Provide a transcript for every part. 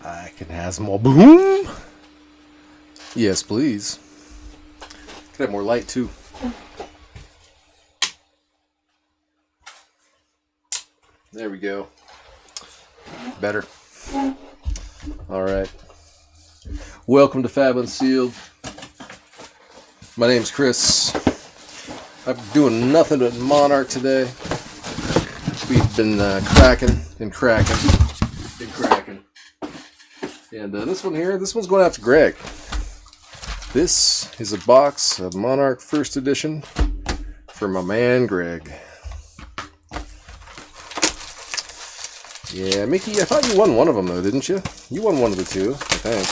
I can have some more boom. Yes, please. Could have more light too. There we go. Better. All right. Welcome to Fab Unsealed. My name's Chris. I'm doing nothing but Monarch today. We've been cracking. And this one here, this one's going out to Greg. This is a box of Monarch First Edition for my man Greg. Yeah, Mickey, I thought you won one of them though, didn't you? You won one of the two, I think.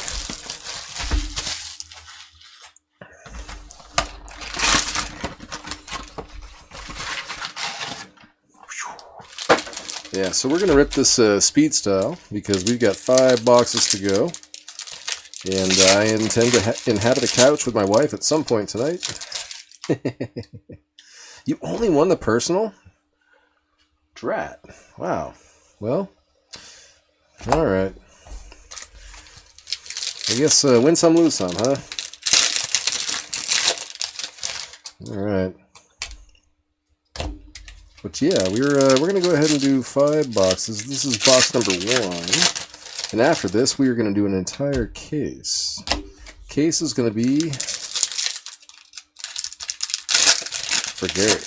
Yeah, so we're going to rip this speed style because we've got 5 boxes to go. And I intend to inhabit a couch with my wife at some point tonight. You only won the personal? Drat. Wow. Well, alright. I guess win some, lose some, huh? Alright. But yeah, we're gonna go ahead and do 5 boxes. This is box number 1, and after this, we are gonna do an entire case. Case is gonna be for Gary.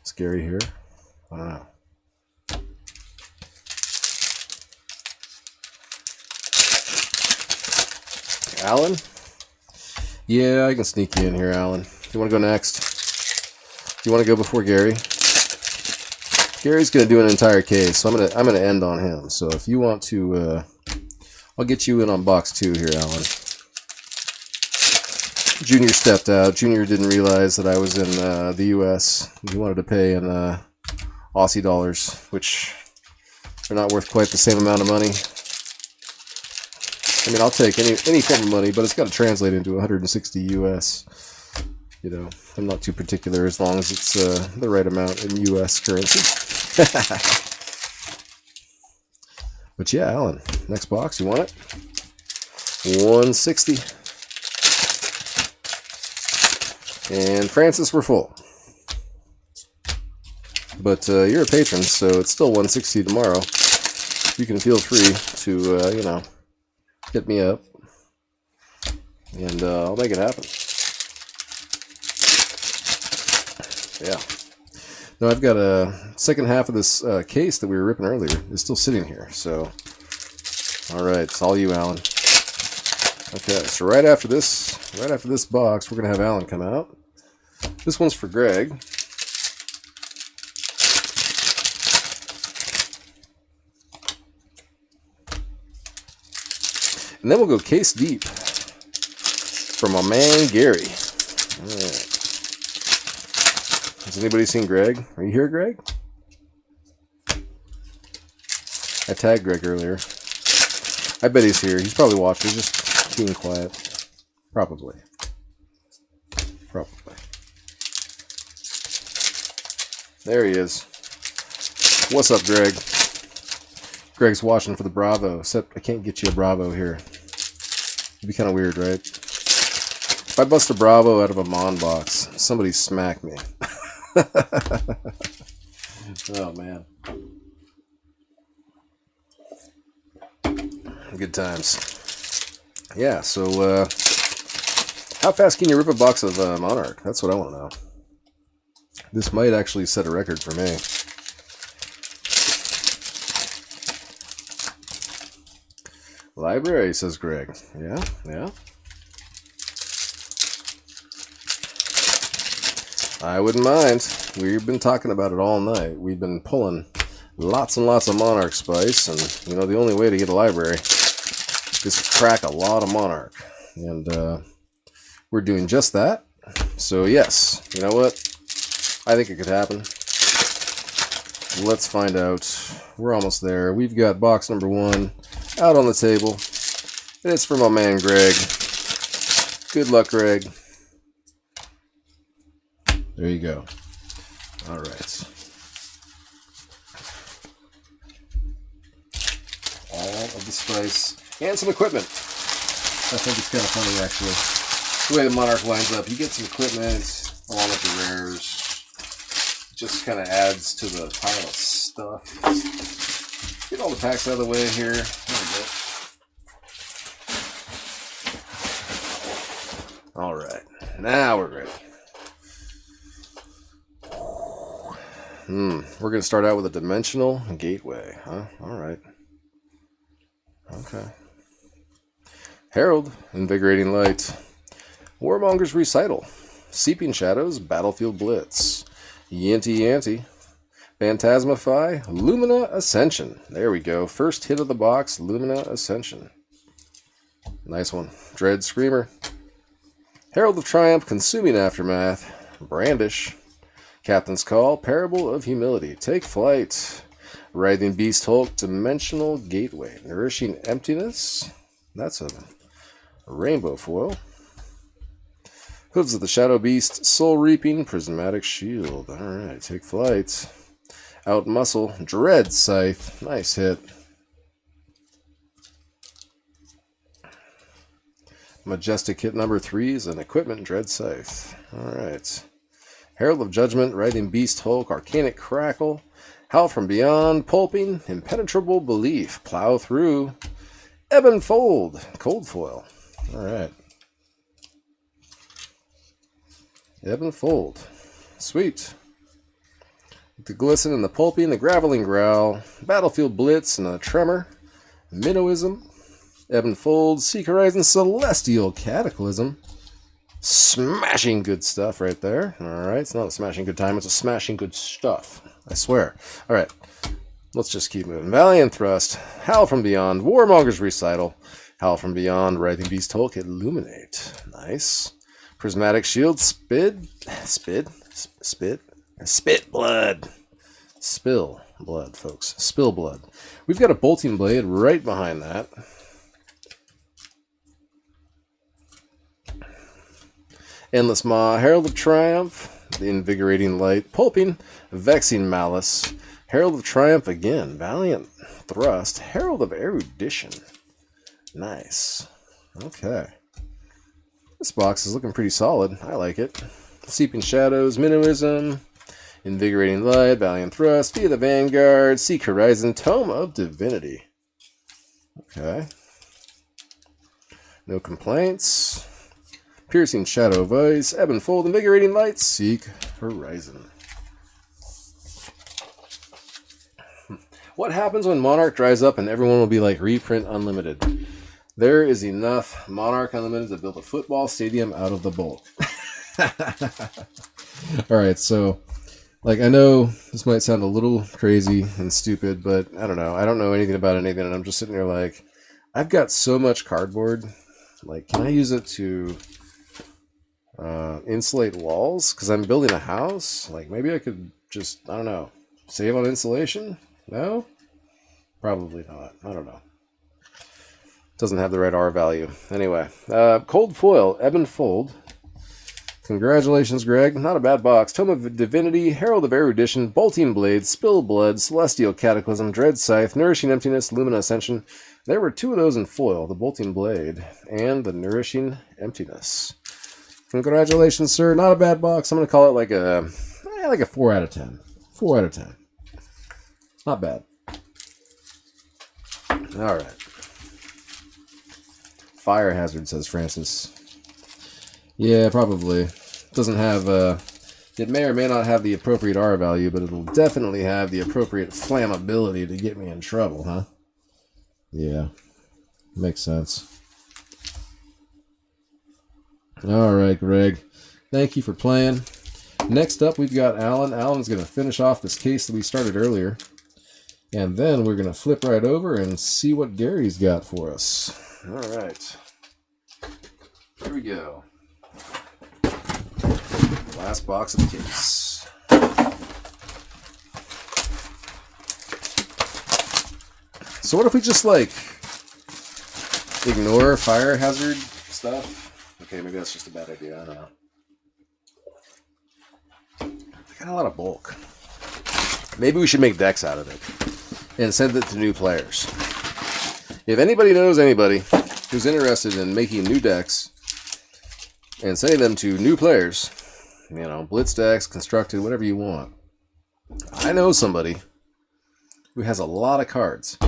Is Gary here? I don't know. Alan? Yeah, I can sneak you in here, Alan. You want to go next? You want to go before Gary? Gary's going to do an entire case, so I'm gonna end on him. So if you want to, I'll get you in on box 2 here, Alan. Junior stepped out. Junior didn't realize that I was in the U.S. He wanted to pay in Aussie dollars, which are not worth quite the same amount of money. I mean, I'll take any form of money, but it's got to translate into 160 U.S. You know, I'm not too particular as long as it's the right amount in U.S. currency. But yeah, Alan, next box, you want it? 160. And Francis, we're full. But you're a patron, so it's still 160 tomorrow. You can feel free to, you know, hit me up. And I'll make it happen. Yeah. No, I've got a second half of this case that we were ripping earlier is still sitting here. So, all right, it's all you, Alan. Okay, so right after this box, we're gonna have Alan come out. This one's for Greg. And then we'll go case deep for my man Gary. All right. Has anybody seen Greg? Are you here, Greg? I tagged Greg earlier. I bet he's here. He's probably watching. He's just being quiet. Probably. There he is. What's up, Greg? Greg's watching for the Bravo, except I can't get you a Bravo here. It'd be kind of weird, right? If I bust a Bravo out of a Mon box, somebody smack me. Oh, man. Good times. Yeah, so, how fast can you rip a box of Monarch? That's what I want to know. This might actually set a record for me. Library, says Greg. Yeah, yeah. I wouldn't mind. We've been talking about it all night. We've been pulling lots and lots of Monarch spice, and you know the only way to get a library is to crack a lot of Monarch, and we're doing just that. So yes, you know what? I think it could happen. Let's find out. We're almost there. We've got box number 1 out on the table, and it's for my man Greg. Good luck, Greg. There you go. All right. all of the spice and some equipment. I think it's kind of funny, actually. The way the Monarch lines up, you get some equipment along with the rares. Just kind of adds to the pile of stuff. Get all the packs out of the way here. There we go. All right, now we're ready. We're going to start out with a dimensional gateway, huh? All right. Okay. Herald, Invigorating Light. Warmonger's Recital. Seeping Shadows, Battlefield Blitz. Yanty Yanty. Phantasmify, Lumina Ascension. There we go. First hit of the box, Lumina Ascension. Nice one. Dread Screamer. Herald of Triumph, Consuming Aftermath. Brandish. Captain's Call, Parable of Humility. Take Flight. Writhing Beast Hulk, Dimensional Gateway. Nourishing Emptiness. That's a rainbow foil. Hooves of the Shadow Beast, Soul Reaping, Prismatic Shield. Alright, take flight. Out Muscle, Dread Scythe. Nice hit. Majestic hit number 3 is an Equipment Dread Scythe. Alright. Herald of Judgment, Writhing Beast Hulk, Arcanic Crackle. Howl from Beyond, Pulping, Impenetrable Belief, Plow Through. Ebon Fold, Cold Foil. Alright. Ebon Fold. Sweet. The Glisten and the Pulping, the Graveling Growl, Battlefield Blitz and a Tremor, Minnowism, Ebon Fold, Seek Horizon, Celestial Cataclysm. Smashing good stuff right there. Alright, it's not a smashing good time, it's a smashing good stuff. I swear. Alright, let's just keep moving. Valiant Thrust, Howl from Beyond, Warmonger's Recital, Howl from Beyond, Writhing Beast Hulk, Illuminate. Nice. Prismatic Shield, Spit Blood. Spill blood, folks. Spill blood. We've got a Bolting Blade right behind that. Endless Maw, Herald of Triumph, the Invigorating Light, Pulping, Vexing Malice, Herald of Triumph again, Valiant Thrust, Herald of Erudition. Nice. Okay. This box is looking pretty solid. I like it. Seeping Shadows, Minnowism, Invigorating Light, Valiant Thrust, Via the Vanguard, Seek Horizon, Tome of Divinity. Okay. No complaints. Piercing Shadow Vice, Ebon Fold, Invigorating Light, Seek Horizon. What happens when Monarch dries up and everyone will be like reprint unlimited? There is enough Monarch Unlimited to build a football stadium out of the bulk. Alright, so, like, I know this might sound a little crazy and stupid, but I don't know. I don't know anything about anything, and I'm just sitting there like, I've got so much cardboard. Like, can I use it to insulate walls? Because I'm building a house. Like, maybe I could just, I don't know, save on insulation? No? Probably not. I don't know. Doesn't have the right R value. Anyway, Cold Foil, Ebon Fold. Congratulations, Greg. Not a bad box. Tome of Divinity, Herald of Erudition, Bolting Blade, Spill Blood, Celestial Cataclysm, Dread Scythe, Nourishing Emptiness, Lumina Ascension. There were 2 of those in foil, the Bolting Blade and the Nourishing Emptiness. Congratulations, sir. Not a bad box. I'm going to call it like a 4 out of 10. 4 out of 10. Not bad. All right. Fire hazard, says Francis. Yeah, probably. Doesn't have, it may or may not have the appropriate R value, but it'll definitely have the appropriate flammability to get me in trouble, huh? Yeah. Makes sense. Alright, Greg. Thank you for playing. Next up, we've got Alan. Alan's going to finish off this case that we started earlier. And then we're going to flip right over and see what Gary's got for us. Alright. Here we go. Last box of the case. So what if we just, like, ignore fire hazard stuff? Okay, maybe that's just a bad idea. I don't know. I got a lot of bulk. Maybe we should make decks out of it and send it to new players. If anybody knows anybody who's interested in making new decks and sending them to new players, you know, blitz decks, constructed, whatever you want. I know somebody who has a lot of cards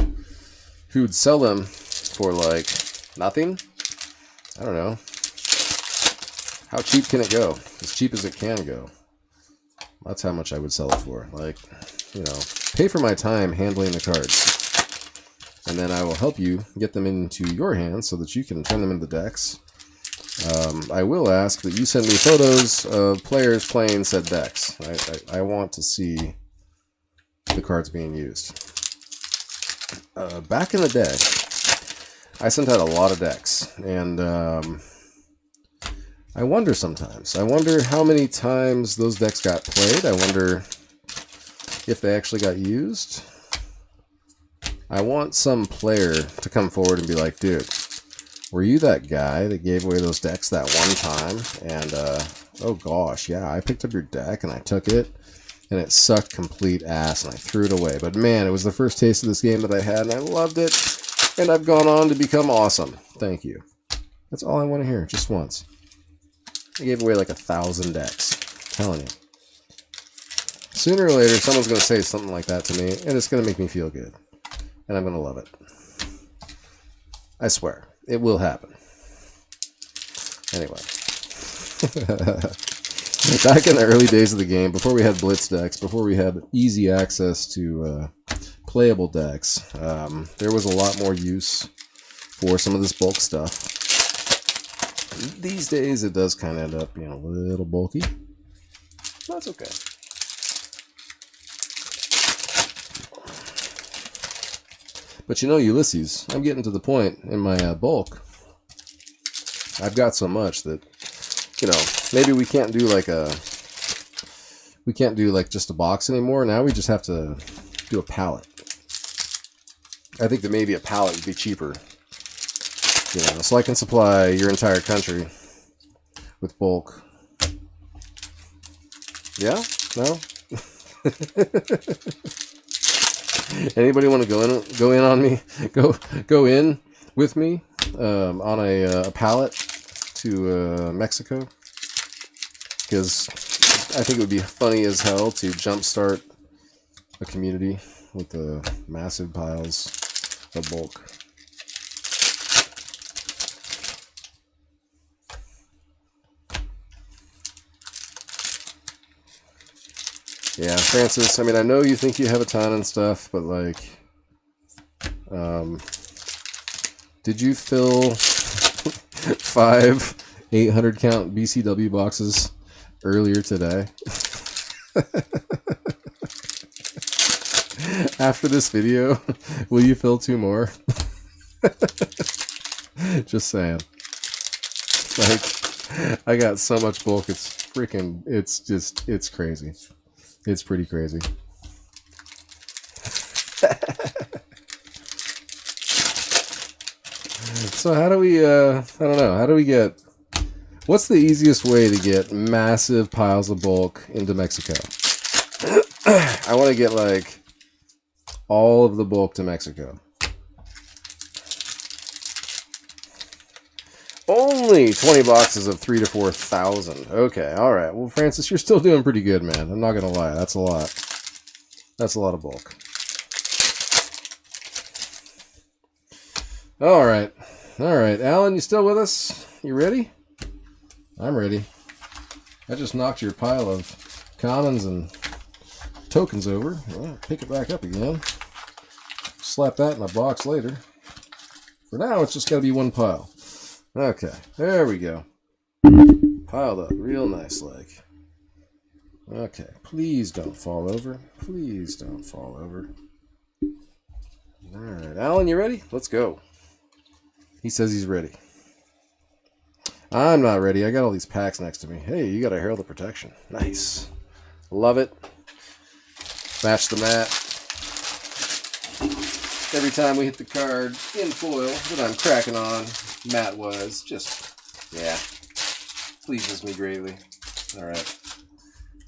who would sell them for like nothing. I don't know. How cheap can it go? As cheap as it can go. That's how much I would sell it for. Like, you know, pay for my time handling the cards. And then I will help you get them into your hands so that you can turn them into decks. I will ask that you send me photos of players playing said decks. I want to see the cards being used. Back in the day, I sent out a lot of decks, and I wonder sometimes. I wonder how many times those decks got played. I wonder if they actually got used. I want some player to come forward and be like, dude, were you that guy that gave away those decks that one time? And, oh gosh, yeah, I picked up your deck and I took it and it sucked complete ass and I threw it away. But man, it was the first taste of this game that I had and I loved it. And I've gone on to become awesome. Thank you. That's all I want to hear, just once. I gave away like 1,000 decks. I'm telling you. Sooner or later, someone's going to say something like that to me and it's going to make me feel good. And I'm going to love it. I swear. It will happen. Anyway. Back in the early days of the game, before we had blitz decks, before we had easy access to playable decks, there was a lot more use for some of this bulk stuff. These days, it does kind of end up being a little bulky. That's okay. But you know, Ulysses, I'm getting to the point in my bulk. I've got so much that, you know, maybe we can't do like just a box anymore. Now we just have to do a pallet. I think that maybe a pallet would be cheaper. You know, so I can supply your entire country with bulk. Yeah? No? Anybody want to go in on me? Go in with me on a pallet to Mexico? Because I think it would be funny as hell to jumpstart a community with the massive piles of bulk. Yeah, Francis, I mean, I know you think you have a ton and stuff, but, like, did you fill 5 800 count BCW boxes earlier today? After this video, will you fill 2 more? Just saying. Like, I got so much bulk, it's crazy. It's pretty crazy. So how do we, I don't know, how do we get, what's the easiest way to get massive piles of bulk into Mexico? I want to get, like, all of the bulk to Mexico. Only 20 boxes of 3,000 to 4,000. Okay, alright. Well, Francis, you're still doing pretty good, man. I'm not going to lie. That's a lot. That's a lot of bulk. Alright. Alright. Alan, you still with us? You ready? I'm ready. I just knocked your pile of commons and tokens over. Well, pick it back up again. Slap that in a box later. For now, it's just got to be one pile. Okay, there we go. Piled up real nice like. Okay, please don't fall over. Please don't fall over. Alright, Alan, you ready? Let's go. He says he's ready. I'm not ready. I got all these packs next to me. Hey, you got a Herald of Protection. Nice. Love it. Match the mat. Every time we hit the card in foil that I'm cracking on, Matt was just, yeah, pleases me greatly. Alright.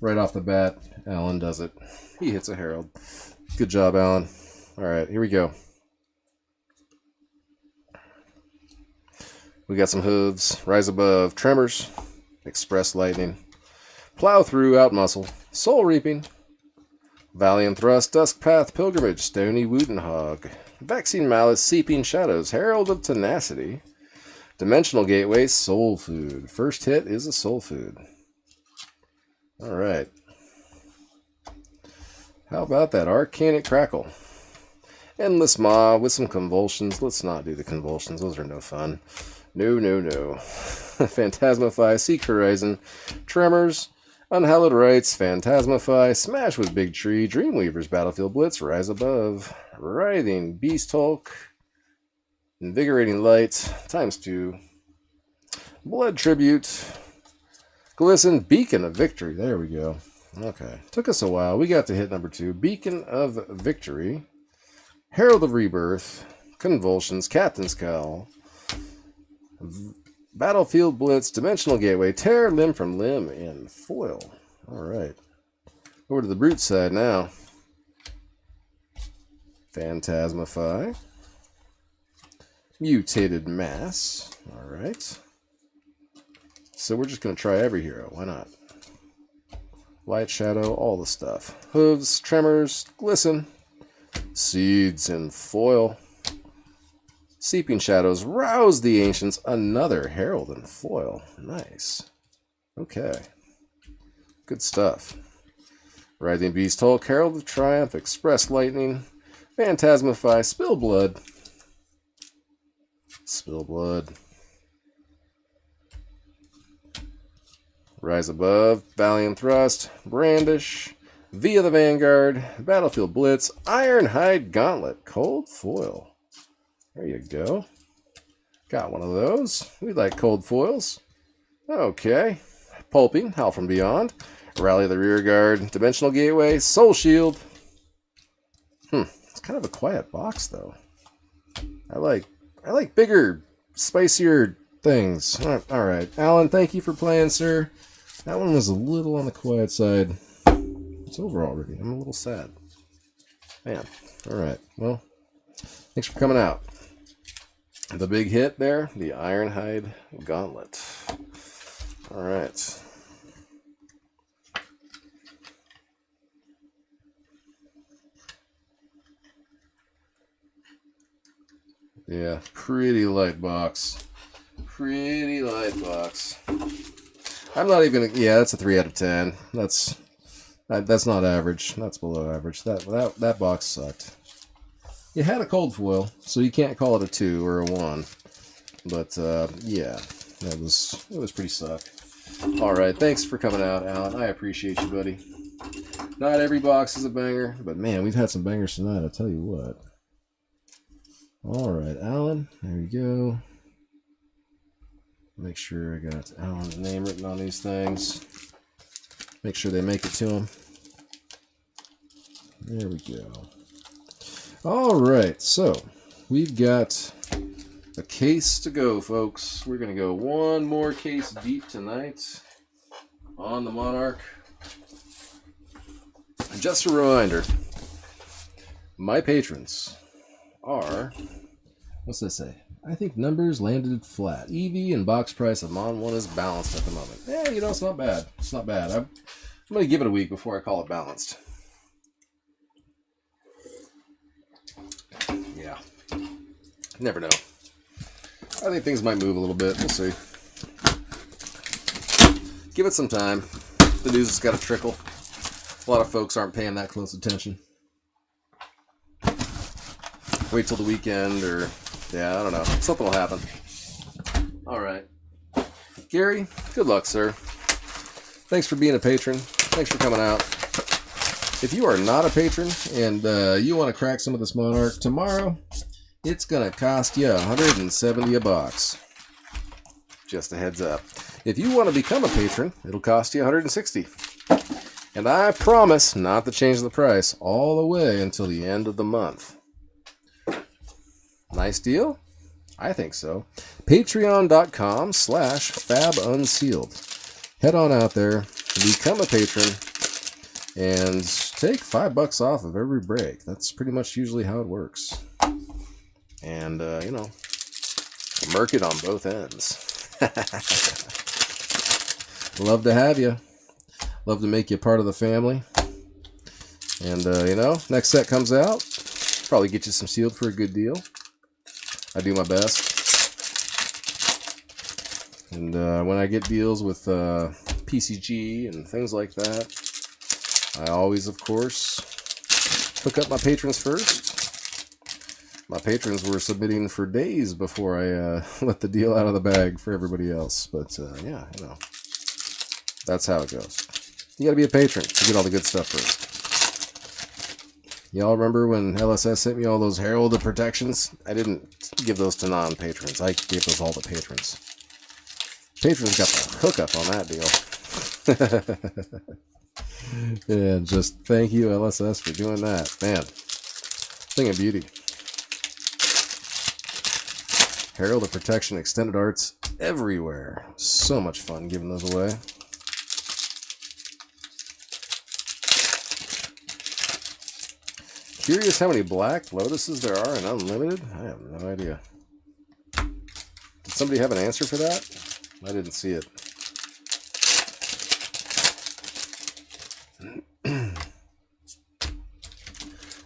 Right off the bat, Alan does it. He hits a Herald. Good job, Alan. Alright, here we go. We got some hooves, rise above, tremors, express lightning, plow through, out muscle, soul reaping, valiant thrust, dusk path, pilgrimage, stony Wootenhog, vaccine malice, seeping shadows, herald of tenacity, dimensional gateway, soul food. First hit is a soul food. All right. How about that Arcanic Crackle? Endless Maw with some convulsions. Let's not do the convulsions. Those are no fun. No, no, no. Phantasmify, Seek Horizon, Tremors, Unhallowed Rites, Phantasmify, Smash with Big Tree, Dreamweaver's Battlefield Blitz, Rise Above, Writhing Beast Hulk, Invigorating Light, ×2, Blood Tribute, Glisten, Beacon of Victory. There we go. Okay. Took us a while. We got to hit number 2. Beacon of Victory, Herald of Rebirth, Convulsions, Captain's Cowl, Battlefield Blitz, Dimensional Gateway, Tear Limb from Limb, and Foil. Alright. Over to the brute side now. Phantasmify, Mutated Mass. Alright. So we're just going to try every hero. Why not? Light, Shadow, all the stuff. Hooves, Tremors, Glisten, Seeds, and Foil. Seeping Shadows, Rouse the Ancients, another Herald and Foil. Nice. Okay. Good stuff. Writhing Beast Hulk, Herald of Triumph, Express Lightning, Phantasmify, Spill Blood. Spill Blood. Rise Above, Valiant Thrust, Brandish, Via the Vanguard, Battlefield Blitz, Ironhide Gauntlet, Cold Foil. There you go. Got one of those. We like cold foils. Okay. Pulping, Howl from Beyond, Rally the Rear Guard, Dimensional Gateway, Soul Shield. It's kind of a quiet box though. I like bigger, spicier things. All right, Alan, thank you for playing, sir. That one was a little on the quiet side. It's over already. I'm a little sad. Man. All right. Well, thanks for coming out. The big hit there, the Ironhide Gauntlet. All right. Yeah, pretty light box. Pretty light box. I'm not even gonna, yeah, that's a 3 out of 10. That's not average. That's below average. That box sucked. It had a cold foil, so you can't call it a 2 or a 1. But yeah, it was pretty suck. All right, thanks for coming out, Alan. I appreciate you, buddy. Not every box is a banger, but man, we've had some bangers tonight. I'll tell you what. All right, Alan, there you go. Make sure I got Alan's name written on these things. Make sure they make it to him. There we go. All right, so we've got a case to go, folks. We're going to go one more case deep tonight on the Monarch. Just a reminder, my patrons are, what's this say? I think numbers landed flat. EV and box price of Mon 1 is balanced at the moment. Yeah, you know, it's not bad. It's not bad. I'm going to give it a week before I call it balanced. Yeah. Never know. I think things might move a little bit. We'll see. Give it some time. The news has got to trickle. A lot of folks aren't paying that close attention. Wait till the weekend or... yeah, I don't know. Something will happen. All right. Gary, good luck, sir. Thanks for being a patron. Thanks for coming out. If you are not a patron and you want to crack some of this Monarch, tomorrow it's going to cost you $170 a box. Just a heads up. If you want to become a patron, it'll cost you $160. And I promise not to change the price all the way until the end of the month. Nice deal? I think so. Patreon.com/FabUnsealed. Head on out there, become a patron, and take $5 off of every break. That's pretty much usually how it works. And, you know, Merc it on both ends. Love to have you. Love to make you part of the family. And, you know, next set comes out. Probably get you some sealed for a good deal. I do my best. And when I get deals with PCG and things like that, I always, of course, hook up my patrons first. My patrons were submitting for days before I let the deal out of the bag for everybody else. But, yeah, you know, that's how it goes. You got to be a patron to get all the good stuff first. Y'all remember when LSS sent me all those heralded protections? I didn't give those to non-patrons. I gave those all to patrons. Patrons got the hookup on that deal. And just thank you, LSS, for doing that. Man, thing of beauty. Herald of Protection Extended Arts everywhere. So much fun giving those away. Curious how many Black Lotuses there are in Unlimited? I have no idea. Did somebody have an answer for that? I didn't see it.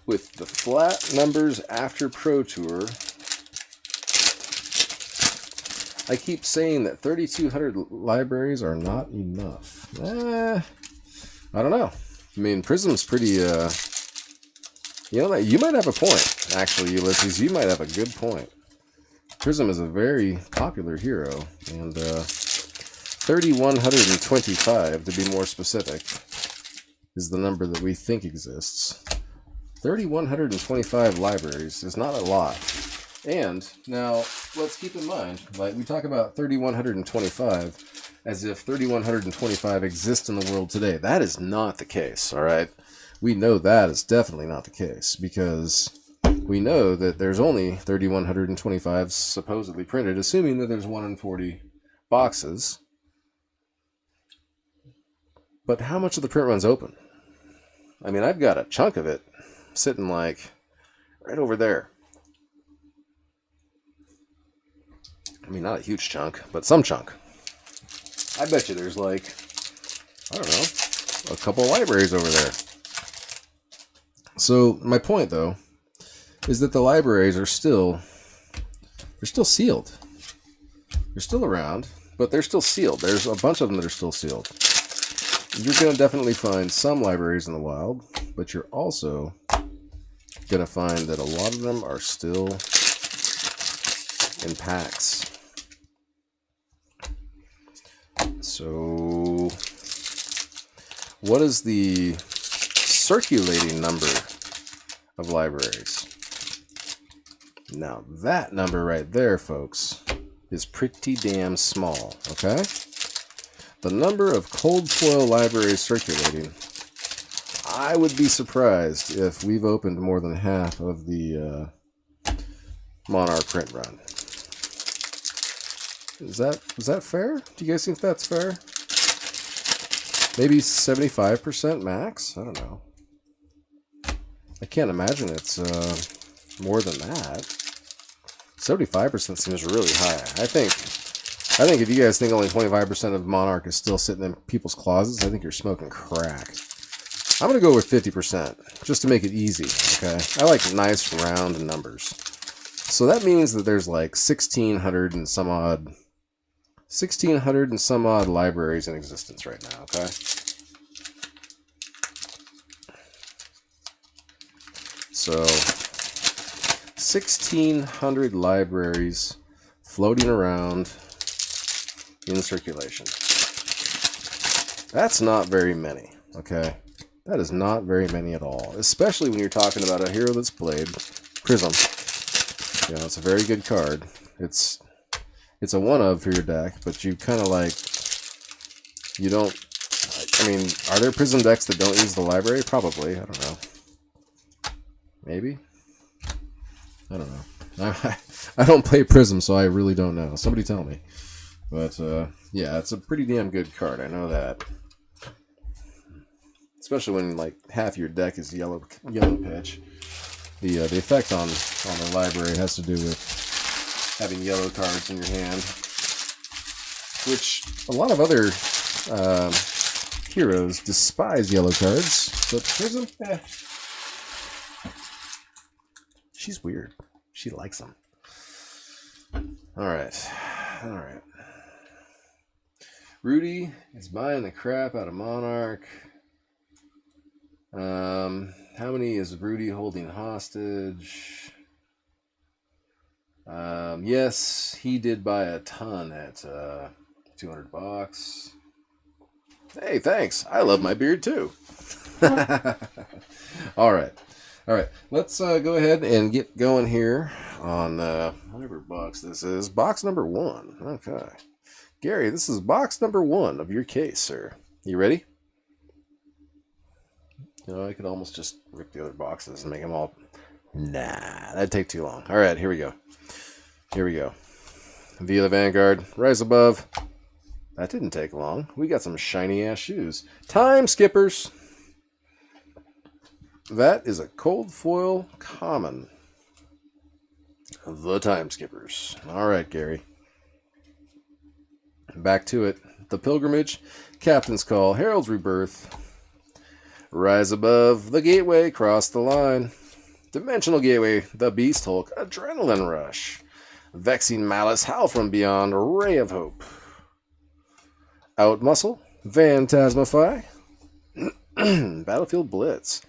With the flat numbers after Pro Tour, I keep saying that 3,200 libraries are not enough. I don't know. I mean, Prism's pretty, you know, you might have a point, actually, Ulysses. You might have a good point. Prism is a very popular hero, and 3,125, to be more specific, is the number that we think exists. 3,125 libraries is not a lot. And now, let's keep in mind, like, we talk about 3,125 as if 3,125 exist in the world today. That is not the case, all right? We know that is definitely not the case, because we know that there's only 3,125 supposedly printed, assuming that there's 1 in 40 boxes. But how much of the print run's open? I mean, I've got a chunk of it sitting, like, right over there. I mean, not a huge chunk, but some chunk. I bet you there's, like, I don't know, a couple libraries over there. So my point, though, is that the libraries are still sealed. They're still around, but they're still sealed. There's a bunch of them that are still sealed. You're going to definitely find some libraries in the wild, but you're also going to find that a lot of them are still in packs. So, what is the circulating number of libraries? Now, that number right there, folks, is pretty damn small, okay? The number of cold foil libraries circulating, I would be surprised if we've opened more than half of the Monarch print run. Is that fair? Do you guys think that's fair? Maybe 75% max? I don't know. I can't imagine it's more than that. 75% seems really high. I think if you guys think only 25% of Monarch is still sitting in people's closets, I think you're smoking crack. I'm going to go with 50%, just to make it easy, okay? I like nice round numbers. So that means that there's like 1,600 and some odd libraries in existence right now, okay? So 1,600 libraries floating around in circulation. That's not very many, okay? That is not very many at all, especially when you're talking about a hero that's played, Prism. You know, it's a very good card. It's a one-of for your deck, but you kind of like, you don't, I mean, are there Prism decks that don't use the library? Probably, I don't know. Maybe? I don't know. I don't play Prism, so I really don't know. Somebody tell me. But, yeah, it's a pretty damn good card, I know that. Especially when, like, half your deck is yellow pitch. The effect on the library has to do with having yellow cards in your hand, which a lot of other heroes despise yellow cards. But here's them. She's weird. She likes them. All right. Rudy is buying the crap out of Monarch. How many is Rudy holding hostage? Yes, he did buy a ton at $200. Hey, thanks. I love my beard too. All right. Let's go ahead and get going here on whatever box this is. Box number 1. Okay. Gary, this is box number 1 of your case, sir. You ready? You know, I could almost just rip the other boxes and make them all... Nah, that'd take too long. All right, here we go. Via the Vanguard, Rise Above. That didn't take long. We got some shiny-ass shoes. Time Skippers. That is a cold foil common. The Time Skippers. All right, Gary. Back to it. The Pilgrimage, Captain's Call, Herald's Rebirth. Rise Above, The Gateway, Cross the Line. Dimensional Gateway, The Beast Hulk, Adrenaline Rush. Vexing Malice, Howl from Beyond, Ray of Hope. Out Muscle, Phantasmify. Battlefield Blitz.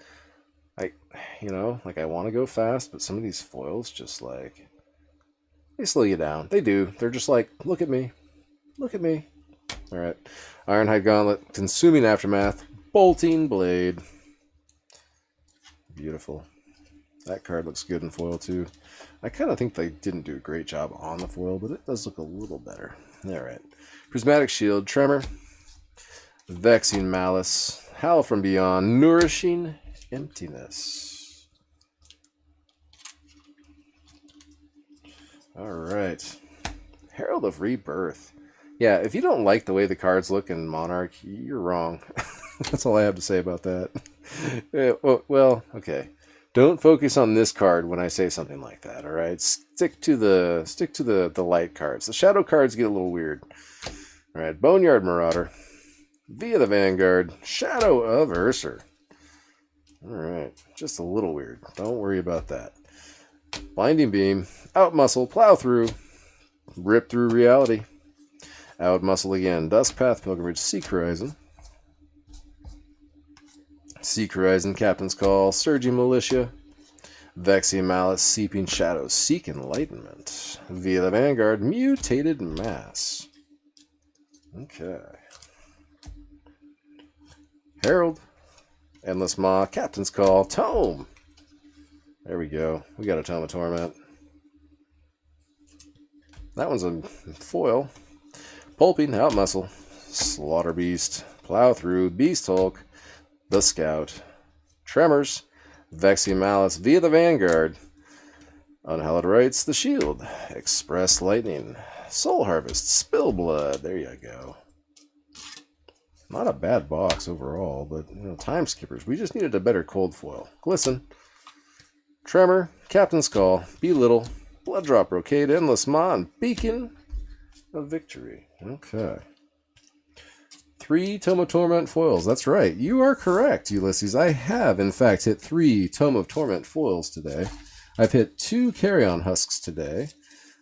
I want to go fast, but some of these foils just like, they slow you down. They do. They're just like, look at me. All right. Ironhide Gauntlet, Consuming Aftermath, Bolting Blade. Beautiful. That card looks good in foil too. I kind of think they didn't do a great job on the foil, but it does look a little better. All right. Prismatic Shield, Tremor, Vexing Malice, Howl from Beyond, Nourishing Emptiness. All right. Herald of Rebirth. Yeah, if you don't like the way the cards look in Monarch, you're wrong. That's all I have to say about that. Well, okay. Don't focus on this card when I say something like that, all right? Stick to the light cards. The shadow cards get a little weird. All right, Boneyard Marauder, Via the Vanguard, Shadow of Ursa. All right, just a little weird. Don't worry about that. Blinding Beam, Out Muscle, Plow Through, Rip Through Reality. Out Muscle again, Duskpath Pilgrimage, Seek Horizon. Seek Horizon, Captain's Call, Surging Militia. Vexing Malice, Seeping Shadows, Seek Enlightenment. Via the Vanguard, Mutated Mass. Okay. Herald, Endless Maw, Captain's Call, Tome. There we go. We got a Tome of Torment. That one's a foil. Pulping, Out Muscle, Slaughter Beast, Plow Through, Beast Hulk, The Scout, Tremors, Vexing Malice, Via the Vanguard, Unhallowed Rites, The Shield, Express Lightning, Soul Harvest, Spill Blood. There you go. Not a bad box overall, but Time Skippers. We just needed a better cold foil. Glisten, Tremor, Captain's Call, Belittle, Blood Drop Brocade, Endless Maw, and Beacon of Victory. Okay. 3 Tome of Torment foils. That's right. You are correct, Ulysses. I have, in fact, hit 3 Tome of Torment foils today. I've hit 2 Carrion Husks today.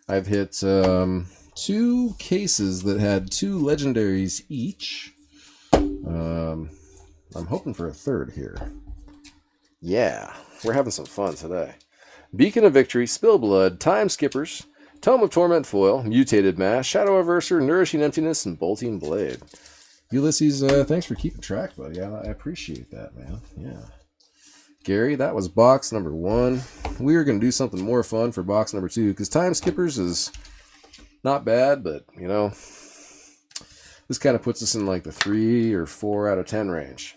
I've hit 2 cases that had 2 legendaries each. I'm hoping for a third here. Yeah, we're having some fun today. Beacon of Victory, Spill Blood, Time Skippers, Tome of Torment foil, Mutated Mass, Shadow of Ursa, Nourishing Emptiness, and Bolting Blade. Ulysses, thanks for keeping track, buddy. I appreciate that, man. Yeah. Gary, that was box number 1. We are going to do something more fun for box number 2, because Time Skippers is not bad, but, this kind of puts us in like the 3 or 4 out of 10 range.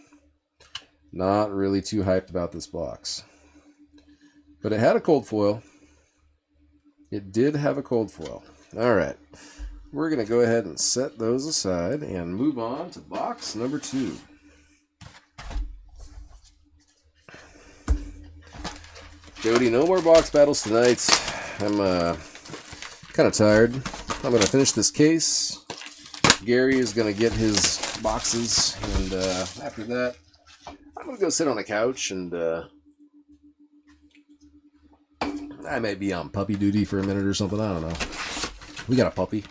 Not really too hyped about this box. But it had a cold foil. It did have a cold foil. All right. We're going to go ahead and set those aside and move on to box number 2. Jody, no more box battles tonight. I'm Kind of tired. I'm going to finish this case. Gary is going to get his boxes, and after that, I'm going to go sit on the couch, and I may be on puppy duty for a minute or something. I don't know. We got a puppy.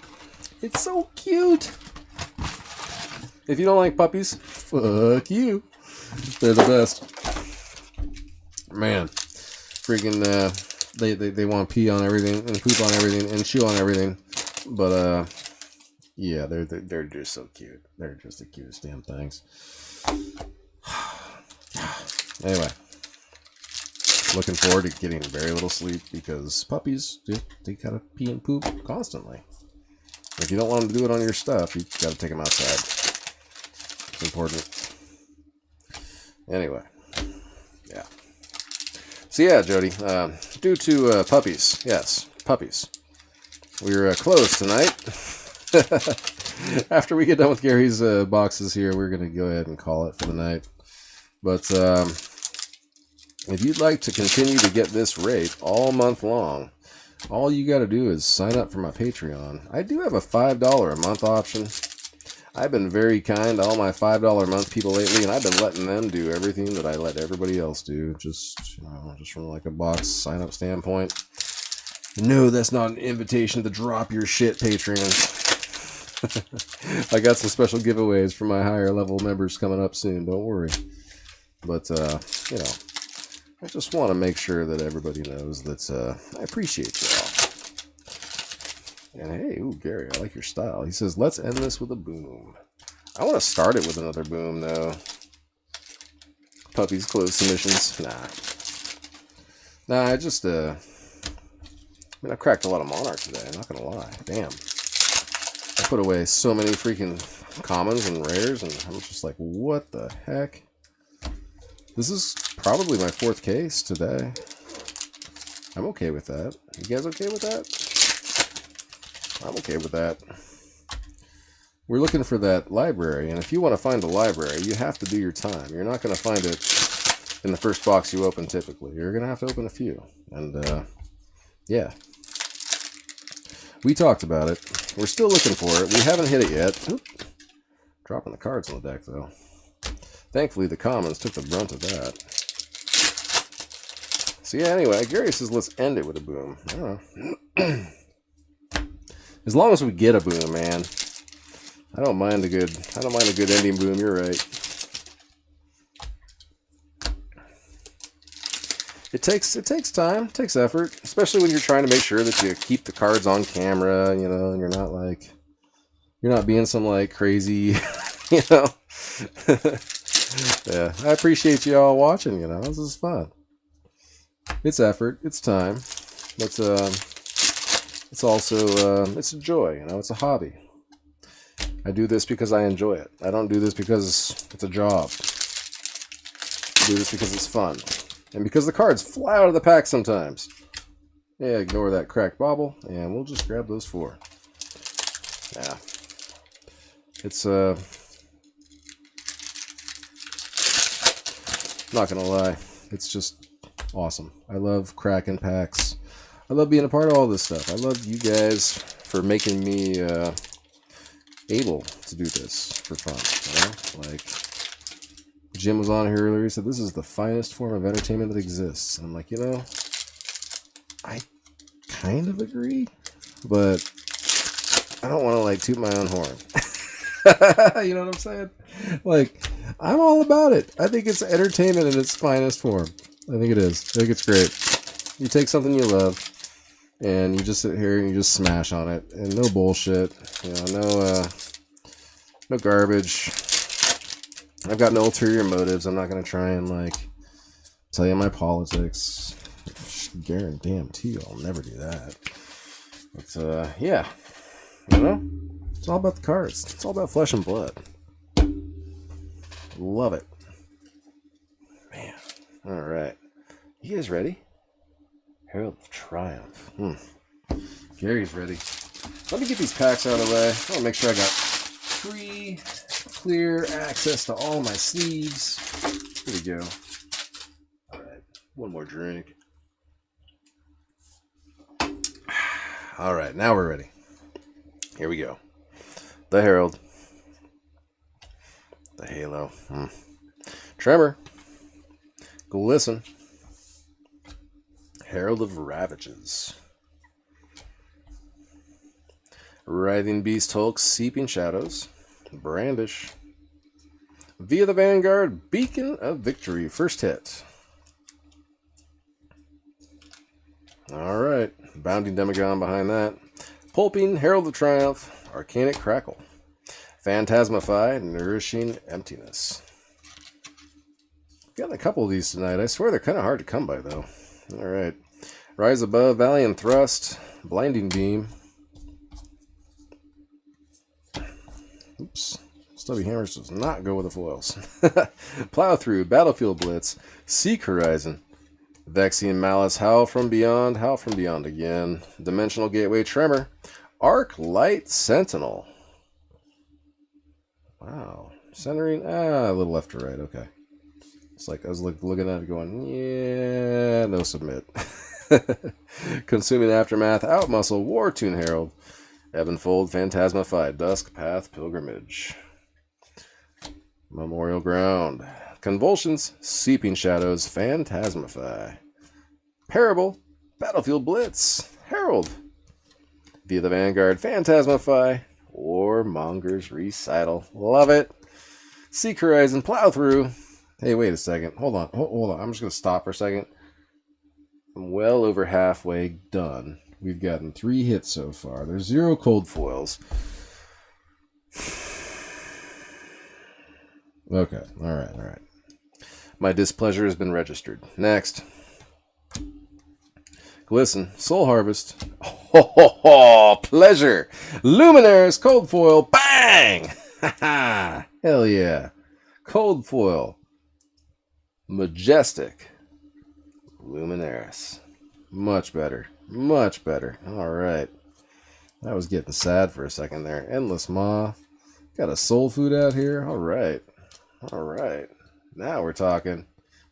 It's so cute. If you don't like puppies, fuck you. They're the best. Man, freaking, they want to pee on everything and poop on everything and chew on everything. But, yeah, they're just so cute. They're just the cutest damn things. Anyway, looking forward to getting very little sleep because puppies, they gotta pee and poop constantly. If you don't want them to do it on your stuff, you gotta take them outside. It's important. Anyway, yeah. So yeah, Jody, due to puppies, yes, puppies. We're closed tonight. After we get done with Gary's boxes here, we're going to go ahead and call it for the night. But if you'd like to continue to get this rate all month long, all you got to do is sign up for my Patreon. I do have a $5 a month option. I've been very kind to all my $5 a month people lately, and I've been letting them do everything that I let everybody else do, just from like a box sign up standpoint. No, that's not an invitation to drop your shit, Patreon. I got some special giveaways for my higher level members coming up soon. Don't worry. But I just want to make sure that everybody knows that I appreciate you all. And hey, ooh, Gary, I like your style. He says, let's end this with a boom. I want to start it with another boom, though. Puppies, closed submissions. Nah, I just, I cracked a lot of Monarch today, I'm not going to lie. Damn. I put away so many freaking commons and rares, and I'm just like, what the heck? This is probably my 4th case today. I'm okay with that. You guys okay with that? I'm okay with that. We're looking for that library, and if you want to find a library, you have to do your time. You're not going to find it in the first box you open, typically. You're going to have to open a few. And, yeah. We talked about it. We're still looking for it. We haven't hit it yet. Oop. Dropping the cards on the deck, though. Thankfully, the commons took the brunt of that. So, yeah, anyway, Gary says let's end it with a boom. I don't know. As long as we get a boom, man. I don't mind a good ending boom, you're right. It takes time, it takes effort, especially when you're trying to make sure that you keep the cards on camera, and you're not being some like crazy, Yeah, I appreciate you all watching, this is fun. It's effort, it's time, but it's also it's a joy, it's a hobby. I do this because I enjoy it. I don't do this because it's a job. I do this because it's fun. And because the cards fly out of the pack sometimes. Yeah, ignore that cracked bauble, and we'll just grab those 4. Yeah. It's, not gonna lie, it's just awesome. I love cracking packs. I love being a part of all this stuff. I love you guys for making me, able to do this for fun, Like, Jim was on here earlier, he said, this is the finest form of entertainment that exists. And I'm like, I kind of agree, but I don't want to, like, toot my own horn. You know what I'm saying? Like, I'm all about it. I think it's entertainment in its finest form. I think it is. I think it's great. You take something you love, and you just sit here and you just smash on it, and no bullshit, no garbage. I've got no ulterior motives. I'm not gonna try and like tell you my politics. Guarantee I'll never do that. But yeah, it's all about the cards. It's all about flesh and blood. Love it, man. All right, you guys ready? Herald of Triumph. Gary's ready. Let me get these packs out of the way. I want to make sure I got free, clear access to all my sleeves. Here we go. All right, one more drink. All right, now we're ready. Here we go. The Herald. The Halo. Tremor. Glisten. Herald of Ravages. Writhing Beast Hulk, Seeping Shadows. Brandish. Via the Vanguard, Beacon of Victory. First hit. Alright. Bounding Demagon behind that. Pulping, Herald of Triumph. Arcanic Crackle. Phantasmify, Nourishing Emptiness. Got a couple of these tonight. I swear they're kind of hard to come by, though. Alright. Rise Above, Valiant Thrust. Blinding Beam. Oops. Stubby Hammers does not go with the foils. Plow Through, Battlefield Blitz, Seek Horizon, Vexian Malice, Howl from Beyond again, Dimensional Gateway Tremor, Arc Light Sentinel. Wow. Centering, a little left to right, okay. It's like I was looking at it going, yeah, no submit. Consuming Aftermath, Outmuscle, War Tune Herald, Ebonfold, Phantasmify, Dusk Path Pilgrimage. Memorial Ground. Convulsions, Seeping Shadows, Phantasmify. Parable, Battlefield Blitz, Herald. Via the Vanguard, Phantasmify, Warmonger's Recital. Love it. Seek Horizon, Plow Through. Hey, wait a second. Hold on. Hold on. I'm just going to stop for a second. I'm well over halfway done. We've gotten 3 hits so far. There's 0 cold foils. Okay, alright. My displeasure has been registered. Next. Glisten, Soul Harvest. Oh, pleasure. Luminaires, cold foil, bang! Ha hell yeah. Cold foil. Majestic. Luminaires. Much better. Much better. Alright. I was getting sad for a second there. Endless Maw. Got a soul food out here. Alright. Alright. Now we're talking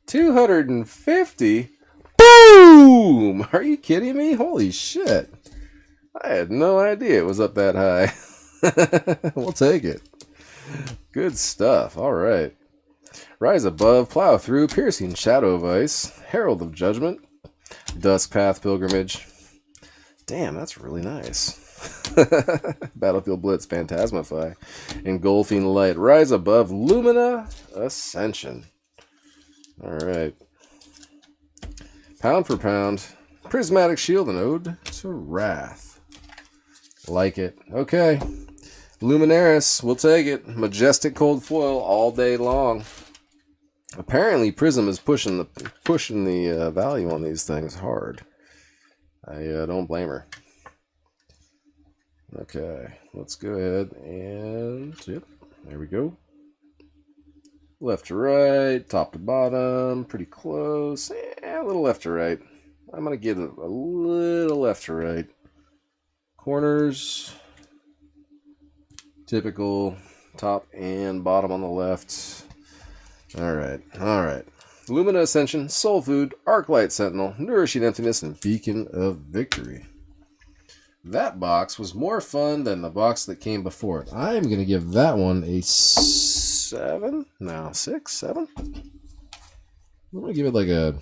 250. Boom! Are you kidding me? Holy shit. I had no idea it was up that high. We'll take it. Good stuff. Alright. Rise Above, Plow Through, Piercing Shadow of Ice, Herald of Judgment, Dusk Path Pilgrimage. Damn, that's really nice. Battlefield Blitz, Phantasmify, Engulfing Light, Rise Above, Lumina, Ascension. Alright. Pound for Pound, Prismatic Shield, and Ode to Wrath. Like it. Okay. Luminaris, we'll take it. Majestic cold foil all day long. Apparently Prism is pushing the value on these things hard. I don't blame her. Okay, let's go ahead and, yep, there we go. Left to right, top to bottom, pretty close. A little left to right. I'm going to get a little left to right. Corners, typical top and bottom on the left. Alright. Lumina Ascension, Soul Food, Arclight Sentinel, Nourishing Emptiness, and Beacon of Victory. That box was more fun than the box that came before it. I'm going to give that one a 7? No, 6? 7? I'm going to give it like a...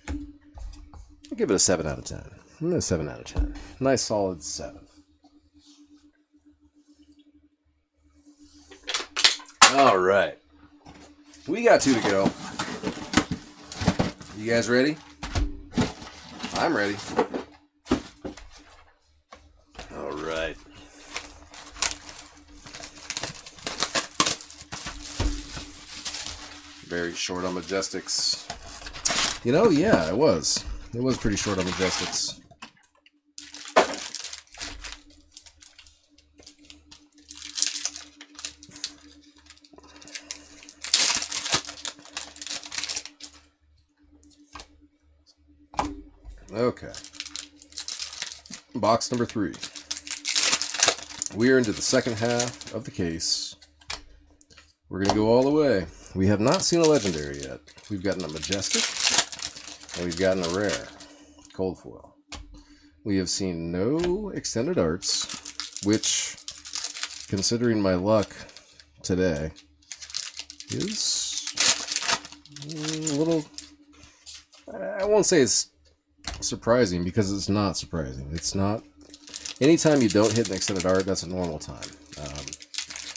I'll give it a 7 out of 10. I'm going to 7 out of 10. Nice solid 7. Alright. We got 2 to go. You guys ready? I'm ready. Alright. Very short on Majestics. You know, yeah, it was. It was pretty short on Majestics. Okay. Box number 3. We are into the second half of the case. We're going to go all the way. We have not seen a legendary yet. We've gotten a Majestic, and we've gotten a rare. Cold foil. we have seen no extended arts, which, considering my luck today, is a little, I won't say it's surprising, because it's not surprising. It's not. Anytime you don't hit an extended art, that's a normal time.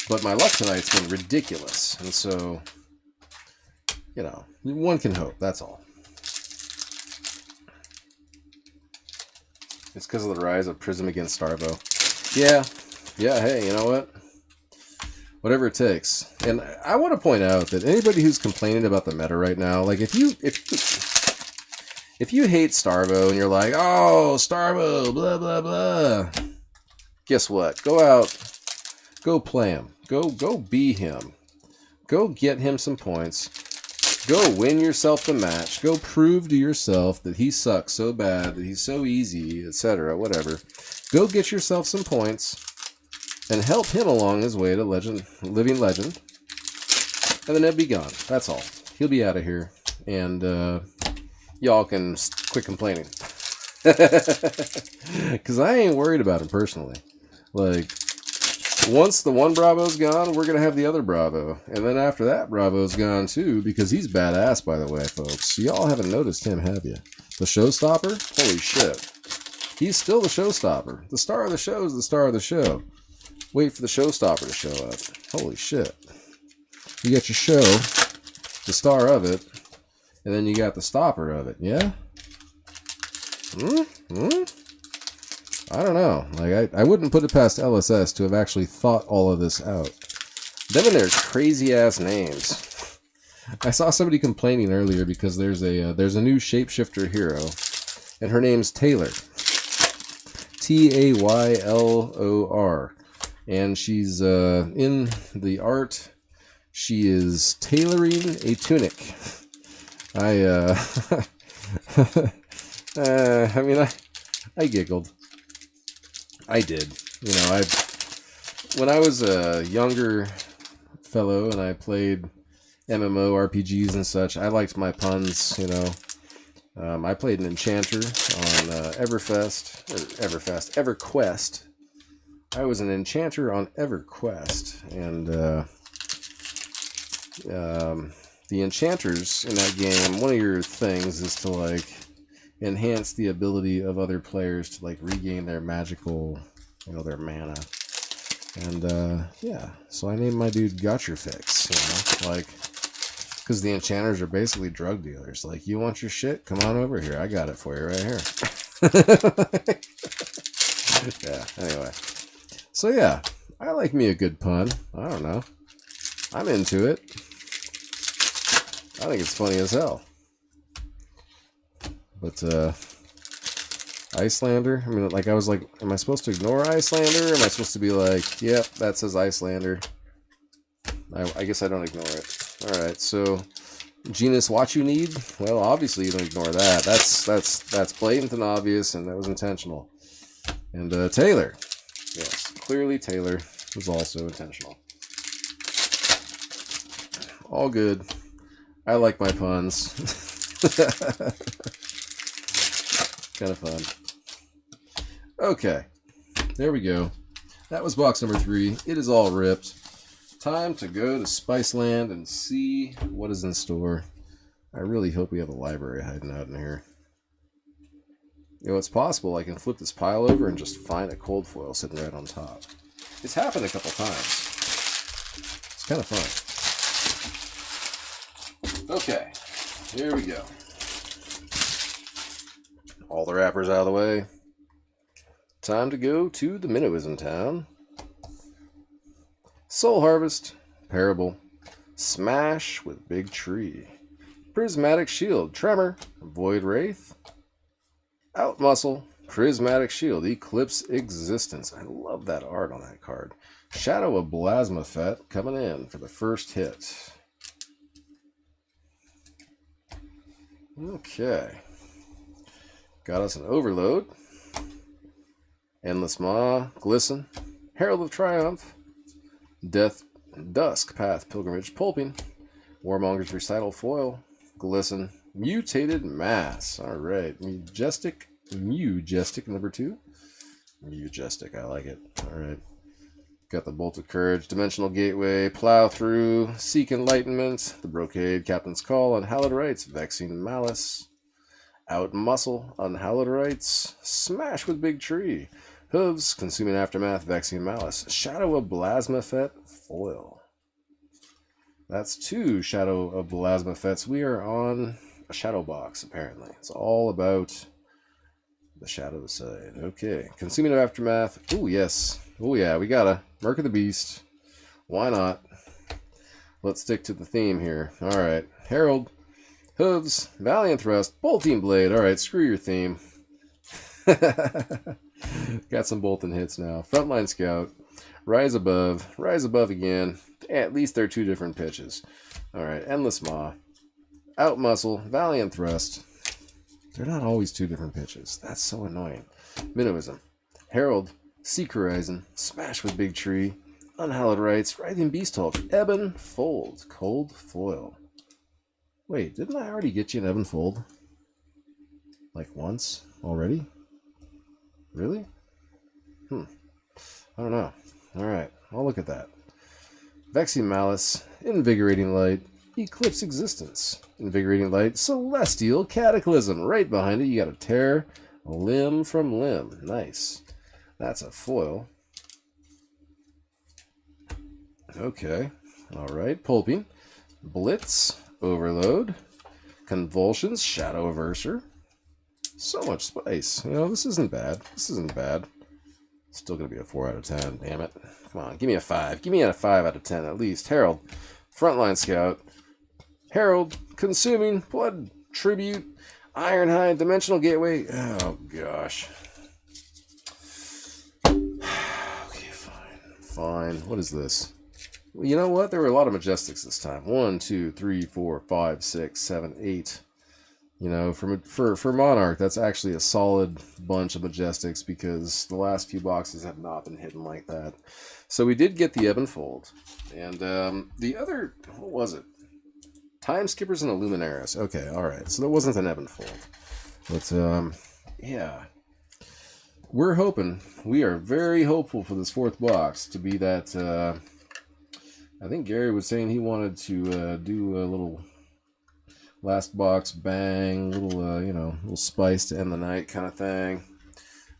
But my luck tonight's been ridiculous, and so, you know, one can hope, that's all. It's because of the rise of Prism against Starvo. Yeah, hey, you know what? Whatever it takes. And I want to point out that anybody who's complaining about the meta right now, like, if you hate Starvo and you're like, oh, Starvo, blah, blah, blah, guess what? Go out, go play him. Go be him. Go get him some points. Go win yourself the match. Go prove to yourself that he sucks so bad, that he's so easy, etc., whatever. Go get yourself some points and help him along his way to living legend. And then he'll be gone. That's all. He'll be out of here. And y'all can quit complaining. Because I ain't worried about him personally. Like, once the one Bravo's gone, we're going to have the other Bravo. And then after that, Bravo's gone too, because he's badass, by the way, folks. Y'all haven't noticed him, have you? The showstopper? Holy shit. He's still the showstopper. The star of the show is the star of the show. Wait for the showstopper to show up. Holy shit. You got your show, the star of it, and then you got the stopper of it, yeah? I don't know. Like, I wouldn't put it past LSS to have actually thought all of this out. Them and their crazy-ass names. I saw somebody complaining earlier because there's a new shapeshifter hero, and her name's Taylor. Taylor. And she's, in the art, she is tailoring a tunic. I mean, I giggled. I did. You know, when I was a younger fellow and I played MMORPGs and such, I liked my puns, you know. I played an enchanter on EverQuest. I was an enchanter on EverQuest, and the enchanters in that game, one of your things is to, like, enhance the ability of other players to, like, regain their magical, you know, their mana. And yeah, so I named my dude Got Your Fix, you know, like, because the enchanters are basically drug dealers. Like, you want your shit? Come on over here. I got it for you right here. Yeah, anyway. So yeah, I like me a good pun. I don't know. I'm into it. I think it's funny as hell. But, Icelander? I mean, like, I was like, am I supposed to ignore Icelander? Am I supposed to be like, yep, that says Icelander? I guess I don't ignore it. Alright, so, genus what you need? Well, obviously you don't ignore that. That's blatant and obvious, and that was intentional. And, Taylor. Yes, clearly Taylor was also intentional. All good. I like my puns. Kind of fun. Okay, there we go. That was box number 3. It is all ripped. Time to go to Spiceland and see what is in store. I really hope we have a library hiding out in here. You know, it's possible I can flip this pile over and just find a cold foil sitting right on top. It's happened a couple times. It's kind of fun. Okay, here we go. All the wrappers out of the way. Time to go to the Minnows in town. Soul Harvest, Parable, Smash with Big Tree, Prismatic Shield, Tremor, Void Wraith, Out Muscle, Prismatic Shield, Eclipse Existence. I love that art on that card. Shadow of Blasmaphet coming in for the first hit. Okay. Got us an Overload, Endless Maw, Glisten, Herald of Triumph, Dusk Path Pilgrimage Pulping, Warmonger's Recital Foil, Glisten, Mutated Mass. Alright, Majestic Majestic number 2. Majestic, I like it. All right. Got the Bolt of Courage, Dimensional Gateway, Plow Through, Seek Enlightenment, the Brocade, Captain's Call, Unhallowed Rites, Vexing Malice, Out Muscle, Unhallowed Rites, Smash with Big Tree, Hooves, Consuming Aftermath, Vexing Malice, Shadow of Blasmafet, Foil. That's 2 Shadow of Blasmafets. We are on a shadow box, apparently. It's all about the shadow side. Okay. Consuming Aftermath. Oh, yes. Oh, yeah. We got a Mark of the Beast. Why not? Let's stick to the theme here. All right. Herald. Hooves. Valiant Thrust. Bolting Blade. All right. Screw your theme. Got some bolting hits now. Frontline Scout. Rise Above. Rise Above again. At least they're 2 different pitches. All right. Endless Maw. Out Muscle. Valiant Thrust. They're not always 2 different pitches. That's so annoying. Minnowism. Herald. Seek Horizon. Smash with Big Tree. Unhallowed Rites. Writhing Beast Hulk. Ebon Fold. Cold Foil. Wait, didn't I already get you an Ebon Fold? Like once already? Really? I don't know. Alright, I'll look at that. Vexing Malice. Invigorating Light. Eclipse Existence. Invigorating Light. Celestial Cataclysm. Right behind it, you got a Tear Limb from Limb. Nice. That's a foil. Okay. Alright. Pulping. Blitz. Overload. Convulsions. Shadow Averser. So much spice. You know, this isn't bad. This isn't bad. Still going to be a 4 out of 10. Damn it. Come on. Give me a 5. Give me a 5 out of 10 at least. Herald. Frontline Scout. Herald. Consuming. Blood Tribute. Ironhide. Dimensional Gateway. Oh, gosh. Okay, fine. What is this? Well, you know what? There were a lot of Majestics this time. 1, 2, 3, 4, 5, 6, 7, 8. You know, for Monarch, that's actually a solid bunch of Majestics because the last few boxes have not been hidden like that. So we did get the Ebon Fold. And the other, what was it? Time Skippers and Illuminaris. Okay, alright. So that wasn't an Ebon Fold. But, yeah. We're hoping, we are very hopeful for this 4th box to be that, I think Gary was saying he wanted to do a little last box bang, little, you know, little spice to end the night kind of thing.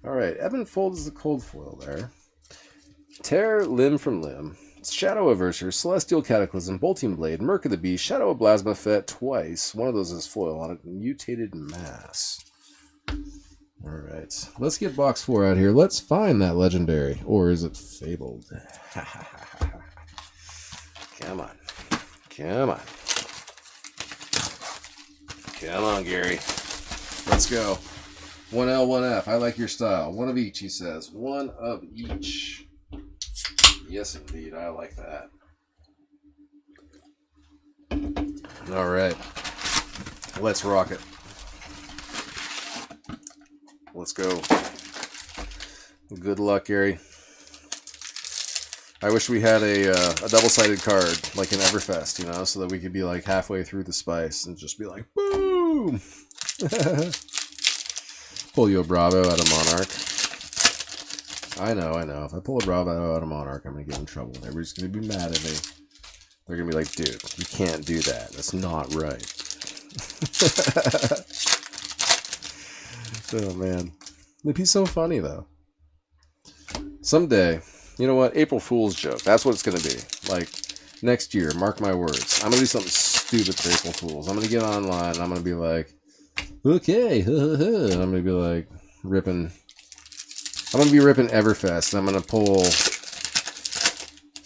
Alright, Ebon Fold is the cold foil there. Tear Limb from Limb. Shadow Averser, Celestial Cataclysm, Bolting Blade, Merc of the Beast, Shadow of Blasmafet twice. One of those is foil on it. Mutated Mass. Alright, let's get box 4 out here. Let's find that legendary. Or is it fabled? Come on. Come on. Come on, Gary. Let's go. 1L, 1F. I like your style. One of each, he says. One of each. Yes, indeed. I like that. All right. Let's rock it. Let's go. Good luck, Gary. I wish we had a double-sided card, like in Everfest, you know, so that we could be like halfway through the spice and just be like, boom! Pull you a Bravo out of Monarch. I know. If I pull a Bravo out of Monarch, I'm going to get in trouble. Everybody's going to be mad at me. They're going to be like, dude, you can't do that. That's not right. Oh, man. It'd be so funny, though. Someday... You know what? April Fool's joke. That's what it's going to be. Like, next year, mark my words. I'm going to do something stupid for April Fool's. I'm going to get online and I'm going to be like, okay, and I'm going to be like, ripping. I'm going to be ripping Everfest. I'm going to pull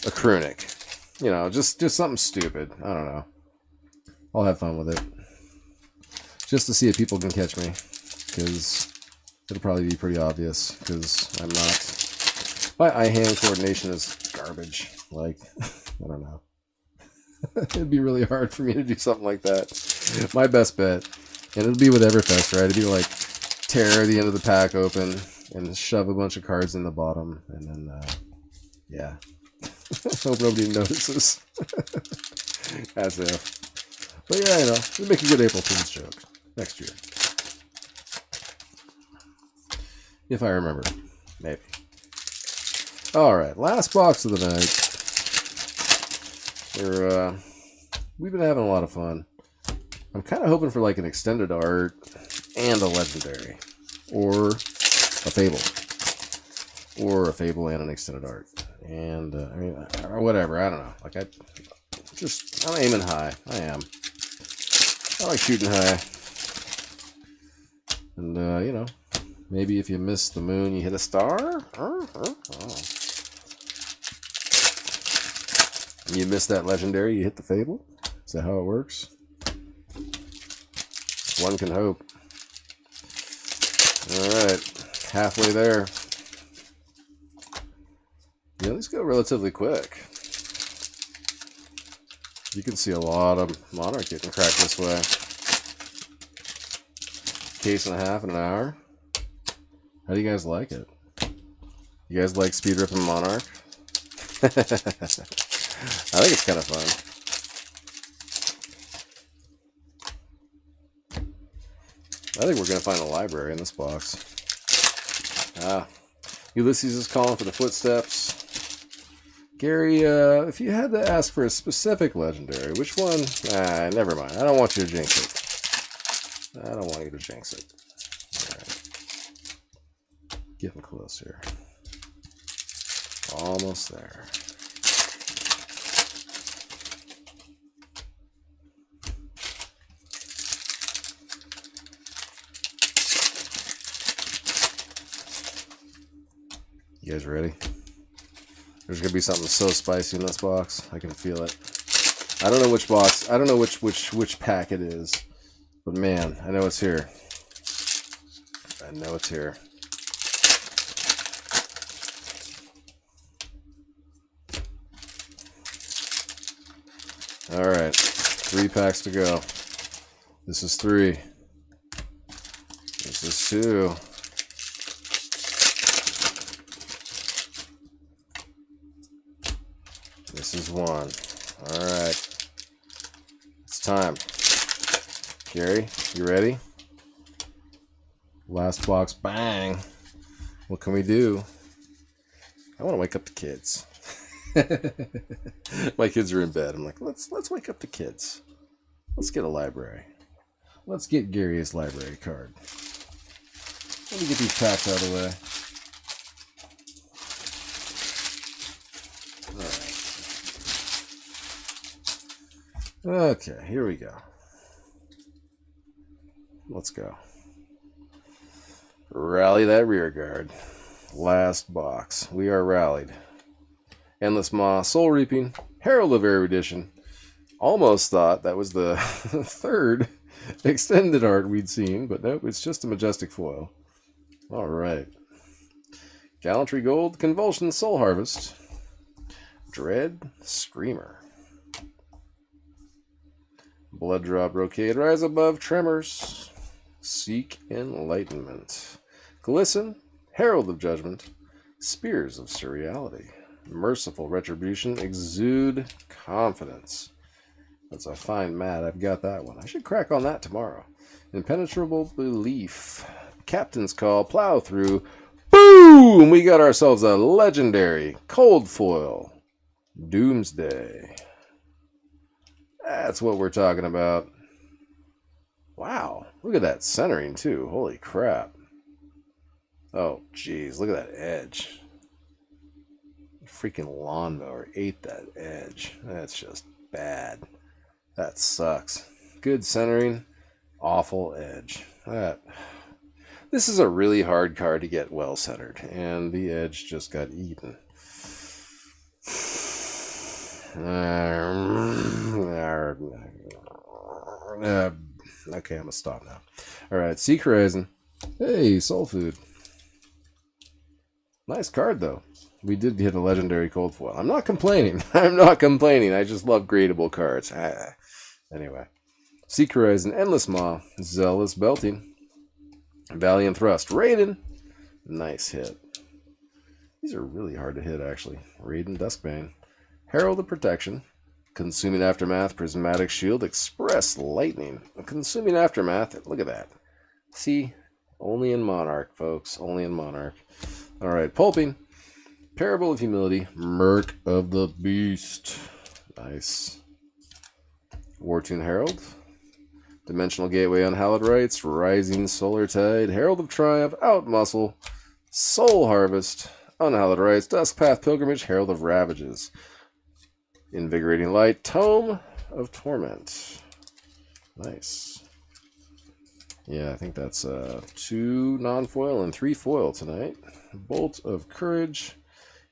a Krunic. You know, just something stupid. I don't know. I'll have fun with it. Just to see if people can catch me. Because it'll probably be pretty obvious. Because I'm not... My eye-hand coordination is garbage. Like, I don't know. It'd be really hard for me to do something like that. My best bet, and it'll be with Everfest, right? It'd be like tear the end of the pack open and shove a bunch of cards in the bottom, and then, yeah. Hope nobody notices. As if. But yeah, you know, we'll make a good April Fool's joke next year. If I remember. Maybe. Alright, last box of the night. We've been having a lot of fun. I'm kind of hoping for like an extended art and a legendary. Or a Fable. Or a Fable and an extended art. And, I mean, or whatever, I don't know. Like, I'm aiming high. I am. I like shooting high. And, you know, maybe if you miss the moon, you hit a star? Oh. You miss that legendary, you hit the Fable? Is that how it works? One can hope. Alright, halfway there. Yeah, these go relatively quick. You can see a lot of Monarch getting cracked this way. Case and a half in an hour. How do you guys like it? You guys like speed ripping Monarch? I think it's kind of fun. I think we're going to find a library in this box. Ulysses is calling for the footsteps. Gary, if you had to ask for a specific legendary, which one? Never mind. I don't want you to jinx it. I don't want you to jinx it. Alright. Getting close here. Almost there. You guys ready? There's gonna be something so spicy in this box. I can feel it. I don't know which box. I don't know which pack it is. But man, I know it's here. I know it's here. Alright. 3 packs to go. This is 3. This is 2. This is 1. Alright. It's time. Gary, you ready? Last box, bang. What can we do? I want to wake up the kids. My kids are in bed. I'm like, let's wake up the kids. Let's get a library. Let's get Gary his library card. Let me get these packs out of the way. Alright. Okay, here we go. Let's go. Rally that rear guard. Last box. We are rallied. Endless Maw, Soul Reaping, Herald of Erudition. Almost thought that was the third extended art we'd seen, but nope, it's just a majestic foil. Alright. Gallantry Gold, Convulsion, Soul Harvest. Dread, Screamer. Blood Drop, Brocade, Rise Above, Tremors. Seek Enlightenment. Glisten, Herald of Judgment. Spears of Surreality. Merciful Retribution, Exude Confidence. That's a fine mat. I've got that one. I should crack on that tomorrow. Impenetrable Belief. Captain's Call, Plow Through. Boom! We got ourselves a legendary Cold Foil. Doomsday. That's what we're talking about. Wow. Look at that centering, too. Holy crap. Oh, jeez. Look at that edge. Freaking lawnmower ate that edge. That's just bad. That sucks. Good centering, awful edge. This is a really hard card to get well centered, and the edge just got eaten. Okay, I'm gonna stop now. Alright, Seek Horizon. Hey, Soul Food. Nice card, though. We did hit a legendary cold foil. I'm not complaining. I'm not complaining. I just love gradable cards. Anyway. Seek Horizon, Endless Maw, Zealous Belting, Valiant Thrust, Raiden. Nice hit. These are really hard to hit, actually. Raiden, Duskbane, Herald of Protection, Consuming Aftermath, Prismatic Shield, Express Lightning, Consuming Aftermath. Look at that. See, Only in Monarch, folks. Only in Monarch. All right, pulping. Parable of Humility. Merc of the Beast. Nice. Wartune Herald. Dimensional Gateway, Unhallowed Rites. Rising Solar Tide. Herald of Triumph. Outmuscle. Soul Harvest. Unhallowed Rites. Duskpath Pilgrimage. Herald of Ravages. Invigorating Light. Tome of Torment. Nice. Yeah, I think that's 2 non-foil and 3 foil tonight. Bolt of Courage.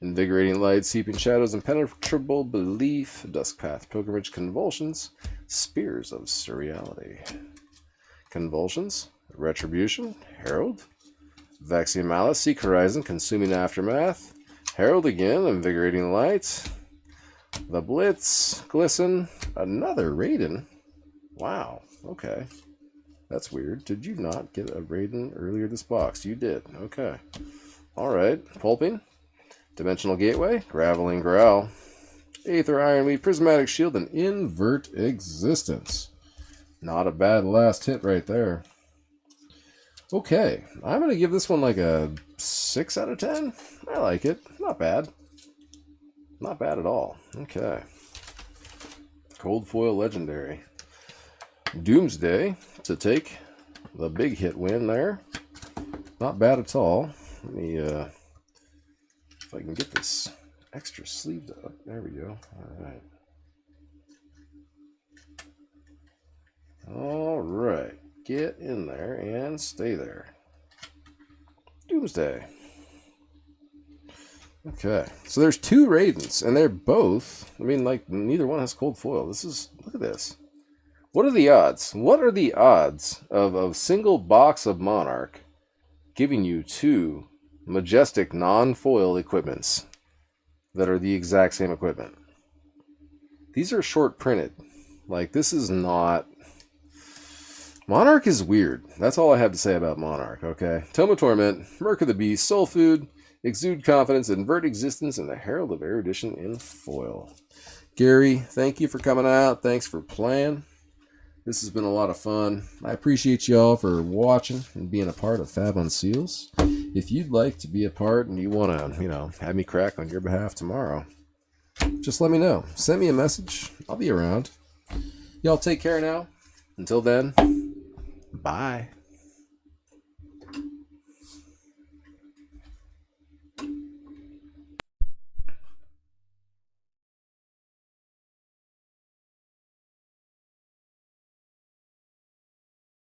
Invigorating Light. Seeping Shadows. Impenetrable Belief. Duskpath Pilgrimage. Convulsions. Spears of Surreality. Convulsions. Retribution. Herald. Vexian Malice. Seek Horizon. Consuming Aftermath. Herald again. Invigorating Light. The Blitz. Glisten. Another Raiden. Wow. Okay. That's weird. Did you not get a Raiden earlier this box? You did. Okay. Alright. Pulping. Dimensional Gateway. Graveling Growl. Aether Ironweave. Prismatic Shield. And Invert Existence. Not a bad last hit right there. Okay. I'm going to give this one like a 6 out of 10. I like it. Not bad. Not bad at all. Okay. Cold Foil Legendary. Doomsday to take the big hit win there. Not bad at all. Let me, if I can get this extra sleeved up. There we go. Alright. Alright. Get in there and stay there. Doomsday. Okay. So there's 2 Raidens, and they're both, I mean, like, neither one has cold foil. This is, look at this. What are the odds? What are the odds of a single box of Monarch giving you 2 majestic non-foil equipments that are the exact same equipment? These are short printed. Like, this is not... Monarch is weird. That's all I have to say about Monarch, okay? Tome of Torment, Merc of the Beast, Soul Food, Exude Confidence, Invert Existence, and the Herald of Erudition in foil. Gary, thank you for coming out. Thanks for playing. This has been a lot of fun. I appreciate y'all for watching and being a part of Fab Unseals. If you'd like to be a part and you want to, have me crack on your behalf tomorrow, just let me know. Send me a message. I'll be around. Y'all take care now. Until then, bye.